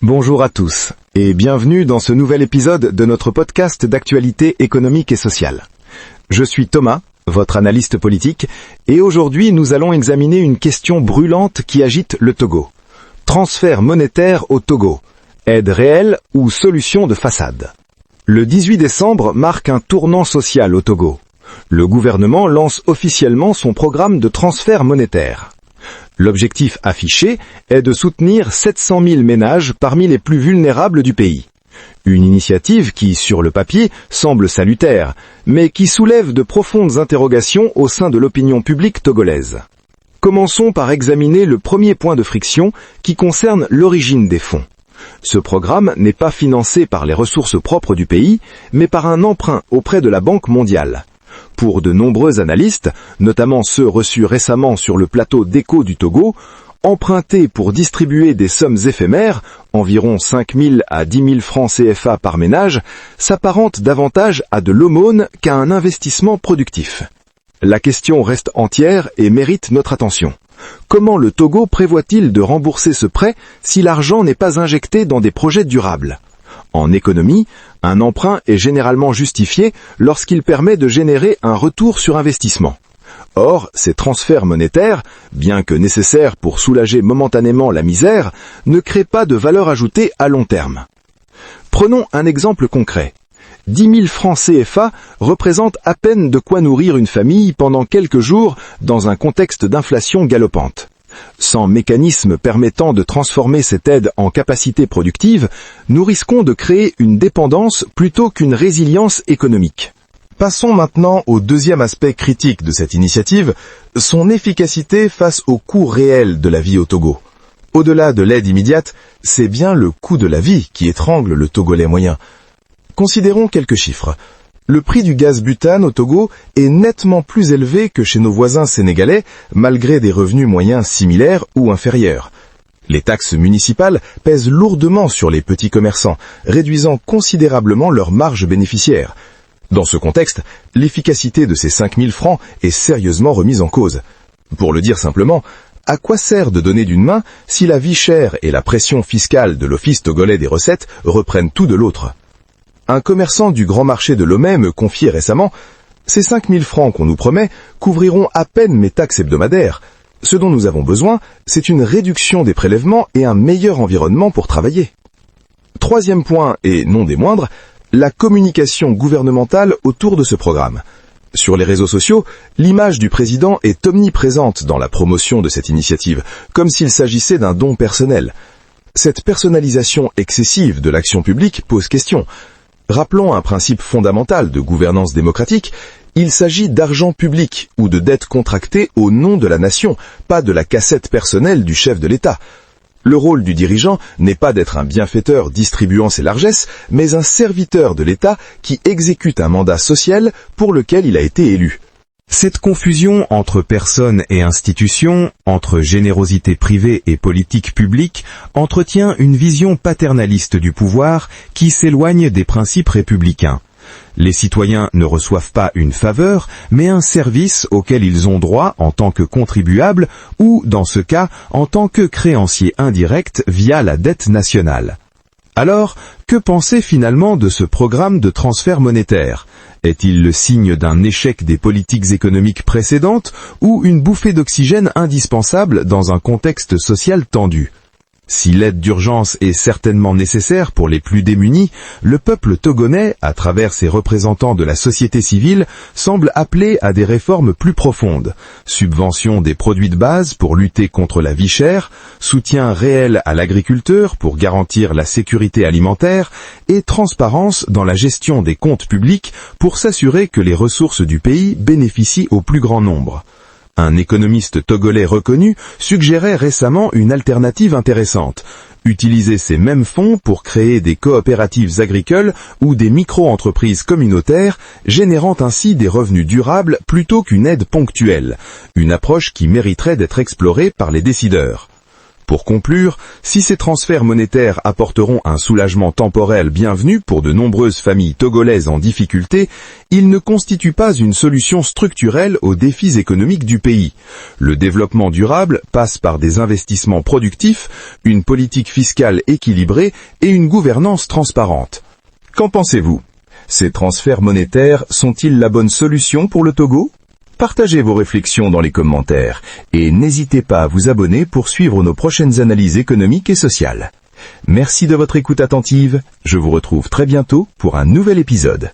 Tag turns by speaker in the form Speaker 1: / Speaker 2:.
Speaker 1: Bonjour à tous et bienvenue dans ce nouvel épisode de notre podcast d'actualité économique et sociale. Je suis Thomas, votre analyste politique, et aujourd'hui nous allons examiner une question brûlante qui agite le Togo. Transfert monétaire au Togo. Aide réelle ou solution de façade? Le 18 décembre marque un tournant social au Togo. Le gouvernement lance officiellement son programme de transfert monétaire. L'objectif affiché est de soutenir 700 000 ménages parmi les plus vulnérables du pays. Une initiative qui, sur le papier, semble salutaire, mais qui soulève de profondes interrogations au sein de l'opinion publique togolaise. Commençons par examiner le premier point de friction qui concerne l'origine des fonds. Ce programme n'est pas financé par les ressources propres du pays, mais par un emprunt auprès de la Banque mondiale. Pour de nombreux analystes, notamment ceux reçus récemment sur le plateau d'Écho du Togo, emprunter pour distribuer des sommes éphémères, environ 5 000 à 10 000 francs CFA par ménage, s'apparente davantage à de l'aumône qu'à un investissement productif. La question reste entière et mérite notre attention. Comment le Togo prévoit-il de rembourser ce prêt si l'argent n'est pas injecté dans des projets durables ? En économie, un emprunt est généralement justifié lorsqu'il permet de générer un retour sur investissement. Or, ces transferts monétaires, bien que nécessaires pour soulager momentanément la misère, ne créent pas de valeur ajoutée à long terme. Prenons un exemple concret. 10 000 francs CFA représentent à peine de quoi nourrir une famille pendant quelques jours dans un contexte d'inflation galopante. Sans mécanisme permettant de transformer cette aide en capacité productive, nous risquons de créer une dépendance plutôt qu'une résilience économique.
Speaker 2: Passons maintenant au deuxième aspect critique de cette initiative, son efficacité face au coût réel de la vie au Togo. Au-delà de l'aide immédiate, c'est bien le coût de la vie qui étrangle le Togolais moyen. Considérons quelques chiffres. Le prix du gaz butane au Togo est nettement plus élevé que chez nos voisins sénégalais, malgré des revenus moyens similaires ou inférieurs. Les taxes municipales pèsent lourdement sur les petits commerçants, réduisant considérablement leurs marges bénéficiaires. Dans ce contexte, l'efficacité de ces 5 000 francs est sérieusement remise en cause. Pour le dire simplement, à quoi sert de donner d'une main si la vie chère et la pression fiscale de l'Office togolais des recettes reprennent tout de l'autre ? Un commerçant du grand marché de Lomé me confiait récemment « Ces 5 000 francs qu'on nous promet couvriront à peine mes taxes hebdomadaires. Ce dont nous avons besoin, c'est une réduction des prélèvements et un meilleur environnement pour travailler. » Troisième point, et non des moindres, la communication gouvernementale autour de ce programme. Sur les réseaux sociaux, l'image du président est omniprésente dans la promotion de cette initiative, comme s'il s'agissait d'un don personnel. Cette personnalisation excessive de l'action publique pose question. Rappelons un principe fondamental de gouvernance démocratique, il s'agit d'argent public ou de dette contractée au nom de la nation, pas de la cassette personnelle du chef de l'État. Le rôle du dirigeant n'est pas d'être un bienfaiteur distribuant ses largesses, mais un serviteur de l'État qui exécute un mandat social pour lequel il a été élu.
Speaker 1: Cette confusion entre personnes et institutions, entre générosité privée et politique publique, entretient une vision paternaliste du pouvoir qui s'éloigne des principes républicains. Les citoyens ne reçoivent pas une faveur, mais un service auquel ils ont droit en tant que contribuables ou, dans ce cas, en tant que créanciers indirects via la dette nationale. Alors, que penser finalement de ce programme de transfert monétaire ? Est-il le signe d'un échec des politiques économiques précédentes ou une bouffée d'oxygène indispensable dans un contexte social tendu ? Si l'aide d'urgence est certainement nécessaire pour les plus démunis, le peuple togonais, à travers ses représentants de la société civile, semble appelé à des réformes plus profondes. Subvention des produits de base pour lutter contre la vie chère, soutien réel à l'agriculteur pour garantir la sécurité alimentaire et transparence dans la gestion des comptes publics pour s'assurer que les ressources du pays bénéficient au plus grand nombre. Un économiste togolais reconnu suggérait récemment une alternative intéressante. Utiliser ces mêmes fonds pour créer des coopératives agricoles ou des micro-entreprises communautaires, générant ainsi des revenus durables plutôt qu'une aide ponctuelle. Une approche qui mériterait d'être explorée par les décideurs.
Speaker 2: Pour conclure, si ces transferts monétaires apporteront un soulagement temporel bienvenu pour de nombreuses familles togolaises en difficulté, ils ne constituent pas une solution structurelle aux défis économiques du pays. Le développement durable passe par des investissements productifs, une politique fiscale équilibrée et une gouvernance transparente. Qu'en pensez-vous? Ces transferts monétaires sont-ils la bonne solution pour le Togo? Partagez vos réflexions dans les commentaires et n'hésitez pas à vous abonner pour suivre nos prochaines analyses économiques et sociales. Merci de votre écoute attentive, je vous retrouve très bientôt pour un nouvel épisode.